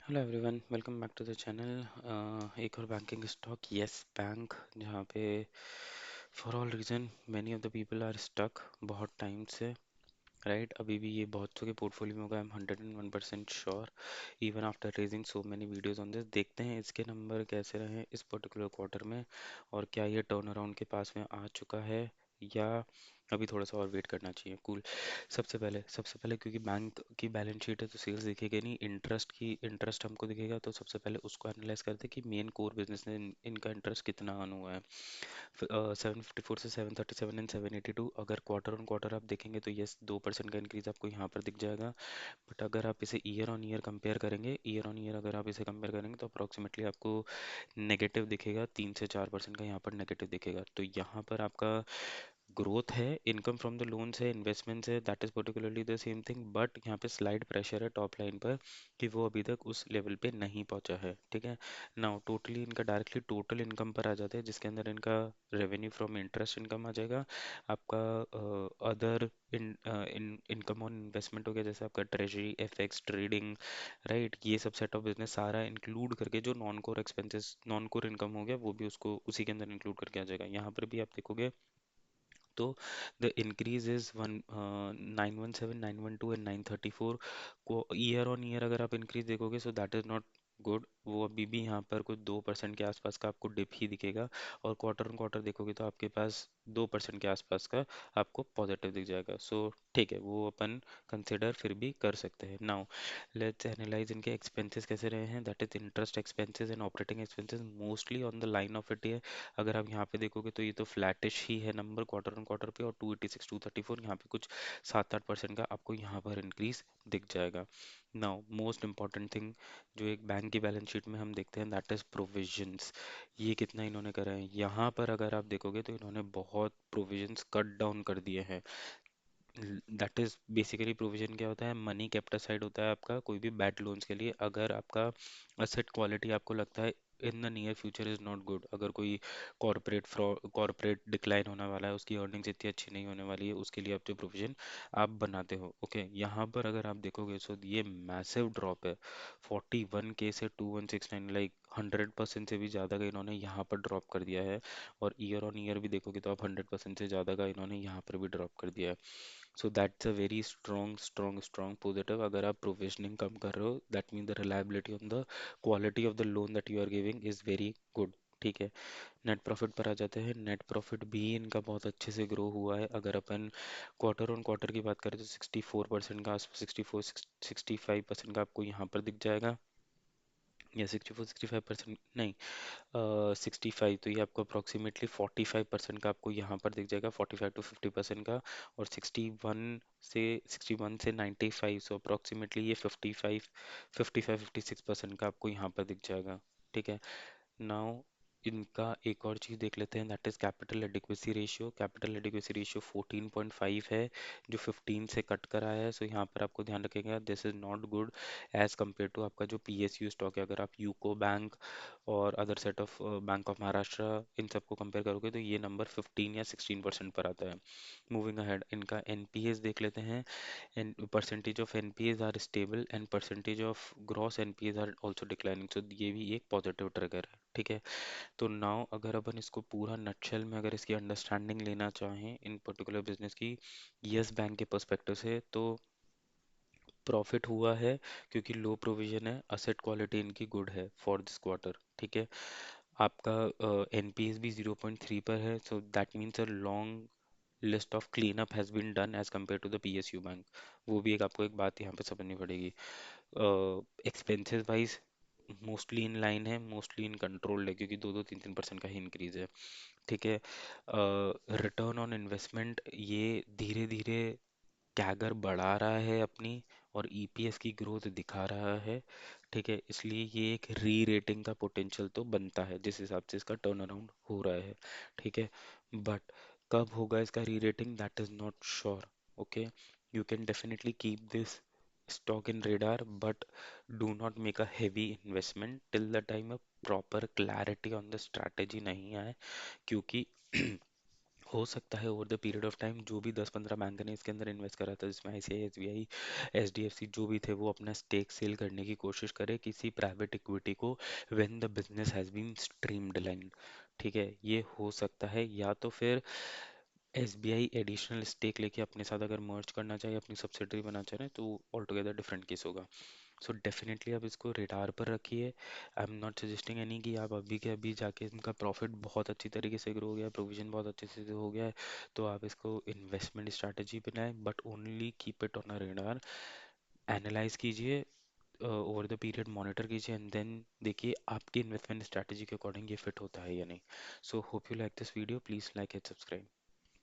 Hello everyone, welcome back to the channel. एक और banking stock Yes Bank, जहाँ पे for all reason many of the people are stuck बहुत time से। Right, अभी भी ये बहुत के पोर्टफोलियो में होगा। I am 101% sure even after raising so many videos on this. देखते हैं इसके नंबर कैसे रहे इस पर्टिकुलर क्वार्टर में, और क्या ये टर्न अराउंड के पास में आ चुका है या अभी थोड़ा सा और वेट करना चाहिए। कूल। सबसे पहले क्योंकि बैंक की बैलेंस शीट है तो सेल्स दिखेगा नहीं, इंटरेस्ट हमको दिखेगा, तो सबसे पहले उसको एनालाइज करते हैं कि मेन कोर बिजनेस में इनका इंटरेस्ट कितना अर्न हुआ है। 754 से 737 एंड 782, अगर क्वार्टर ऑन क्वार्टर आप देखेंगे तो यस 2% का इंक्रीज आपको यहाँ पर दिख जाएगा। बट अगर आप इसे ईयर ऑन ईयर कंपेयर करेंगे, ईयर ऑन ईयर अगर आप इसे कंपेयर करेंगे तो अप्रोक्सीमेटली आपको नेगेटिव दिखेगा, 3 से 4% का यहाँ पर नेगेटिव दिखेगा। तो यहाँ पर आपका ग्रोथ है, इनकम फ्रॉम द लोन्स है, इन्वेस्टमेंट्स है, that is particularly the same thing, but यहाँ पे स्लाइड प्रेशर है टॉप लाइन पर कि वो अभी तक उस लेवल पे नहीं पहुंचा है। ठीक है। नाउ टोटली इनका डायरेक्टली टोटल इनकम पर आ जाते हैं, जिसके अंदर इनका रेवेन्यू फ्रॉम इंटरेस्ट इनकम आ जाएगा, आपका अदर इनकम ऑन इन्वेस्टमेंट हो गया, जैसे आपका ट्रेजरी, एफएक्स, ट्रेडिंग। राइट, ये सब सेट ऑफ बिजनेस सारा इंक्लूड करके जो non core expenses, non core income हो गया, वो भी उसको उसी के अंदर इंक्लूड करके आ जाएगा। यहाँ पर भी आप देखोगे तो द इंक्रीज इज 917, 912 एंड 934 को ईयर ऑन ईयर अगर आप इंक्रीज देखोगे, so that is not good. वो अभी भी यहाँ पर कुछ 2% के आसपास का आपको डिप ही दिखेगा, और क्वार्टर ऑन क्वार्टर देखोगे तो आपके पास 2% के आसपास का आपको पॉजिटिव दिख जाएगा। सो ठीक है, वो अपन कंसिडर फिर भी कर सकते हैं। नाउ लेट्स एनालाइज इनके एक्सपेंसेस कैसे रहे हैं, that is interest expenses and operating expenses mostly on the line of it. अगर आप यहाँ पे देखोगे तो ये तो फ्लैटिश ही है नंबर क्वार्टर ऑन क्वार्टर पे, और 286, 234 यहाँ पे कुछ 7-8% का आपको यहाँ पर इंक्रीज दिख जाएगा। नाउ मोस्ट इंपॉर्टेंट थिंग जो एक बैंक की बैलेंस शीट में हम देखते हैं, दैट इज प्रोविजंस। ये कितना इन्होंने करा है, यहाँ पर अगर आप देखोगे तो इन्होंने बहुत प्रोविजंस कट डाउन कर दिए हैं। दैट इज बेसिकली प्रोविजन क्या होता है, मनी केप्ट असाइड होता है आपका कोई भी बैड लोन्स के लिए। अगर आपका असेट क्वालिटी आपको लगता है in the near future is not good, अगर कोई कॉर्पोरेट डिक्लाइन होने वाला है, उसकी अर्निंग्स इतनी अच्छी नहीं होने वाली है, उसके लिए आप जो प्रोविजन आप बनाते हो। ओके, यहाँ पर अगर आप देखोगे सो ये मैसिव ड्रॉप है, 41K से 2169, लाइक 100% से भी ज़्यादा का इन्होंने यहाँ पर ड्रॉप कर दिया है। और ईयर ऑन ईयर भी देखोगे तो आप 100% से ज़्यादा का इन्होंने यहाँ पर भी ड्रॉप कर दिया है। So that's a very strong positive. अगर आप प्रोविजनिंग कम कर रहे हो, that mean the reliability on the quality of the loan that you are giving is very good. ठीक है। नेट प्रॉफिट पर आ जाते हैं। नेट प्रॉफिट भी इनका बहुत अच्छे से ग्रो हुआ है। अगर अपन क्वार्टर ऑन क्वार्टर की बात करें तो 64% का, 65% का आपको यहाँ पर दिख जाएगा, या 64-65% नहीं, 65, तो ये आपको अप्रोक्सीमेटली 45% का आपको यहाँ पर दिख जाएगा, 45 to 50% का। और 61 से 95, सो अप्रोक्सीमेटली ये 55-56% का आपको यहाँ पर दिख जाएगा। ठीक है। नाउ इनका एक और चीज़ देख लेते हैं, that is capital adequacy ratio. Capital adequacy ratio 14.5 है, जो 15 से कट कर आया है। सो यहाँ पर आपको ध्यान रखेगा, this is not good as compare to आपका जो पीएसयू स्टॉक है। अगर आप यूको बैंक और other set of bank of Maharashtra in सबको कंपेयर करोगे तो ये नंबर 15 या 16% पर आता है। मूविंग अहेड, इनका एनपीएस देख लेते हैं, and percentage of NPAs are stable and percentage of gross NPAs are also declining, so ये भी एक पॉजिटिव ट्रिगर है। ठीक है। तो नाउ अगर अपन इसको पूरा नटशेल में अगर इसकी अंडरस्टैंडिंग लेना चाहें इन पर्टिकुलर बिजनेस की यस बैंक के पर्सपेक्टिव से, तो प्रॉफिट हुआ है क्योंकि लो प्रोविजन है, असेट क्वालिटी इनकी गुड है फॉर दिस क्वार्टर। ठीक है। आपका एनपीएस भी 0.3 पर है, so that means a long list of clean up has been done as compare to the PSU bank. वो भी एक आपको एक बात यहाँ पे समझनी पड़ेगी। Expenses wise mostly in line है, मोस्टली इन कंट्रोल्ड है, क्योंकि 2-3% का ही इंक्रीज है। ठीक है। रिटर्न ऑन इन्वेस्टमेंट ये धीरे धीरे कैगर बढ़ा रहा है अपनी, और ईपीएस की ग्रोथ दिखा रहा है। ठीक है, इसलिए ये एक री रेटिंग का पोटेंशियल तो बनता है जिस हिसाब से इसका टर्न अराउंड हो रहा है। ठीक है। बट कब होगा इसका री rating, that is not sure. Okay, you can definitely keep this stock in radar, but do not make a heavy investment till the time a proper clarity on the strategy नहीं आए, क्योंकि हो सकता है over the period of time जो भी 10-15 bank ने इसके अंदर इन्वेस्ट करा था, जिसमें आईसीआई, एसबीआई, एचडीएफसी जो भी थे, वो अपना स्टेक सेल करने की कोशिश करे किसी प्राइवेट इक्विटी को, when the business has been streamed line. ठीक है, ये हो सकता है। या तो फिर एसबीआई एडिशनल स्टेक लेके अपने साथ अगर मर्ज करना चाहे, अपनी सब्सिडरी बनाना चाहे तो ऑल टुगेदर डिफरेंट केस होगा। सो डेफिनेटली आप इसको रेडार पर रखिए। I am not suggesting any कि आप अभी के अभी जाके इनका प्रॉफिट बहुत अच्छी तरीके से ग्रो हो गया है, प्रोविजन बहुत अच्छे से हो गया है, तो आप इसको इन्वेस्टमेंट स्ट्रैटेजी बनाएं, but only keep it on a radar. Analyse कीजिए, ओवर द पीरियड मॉनिटर कीजिए, एंड देन देखिए आपकी इन्वेस्टमेंट स्ट्रैटेजी के अकॉर्डिंग ये फिट होता है या नहीं। So hope you like this video, please like and subscribe.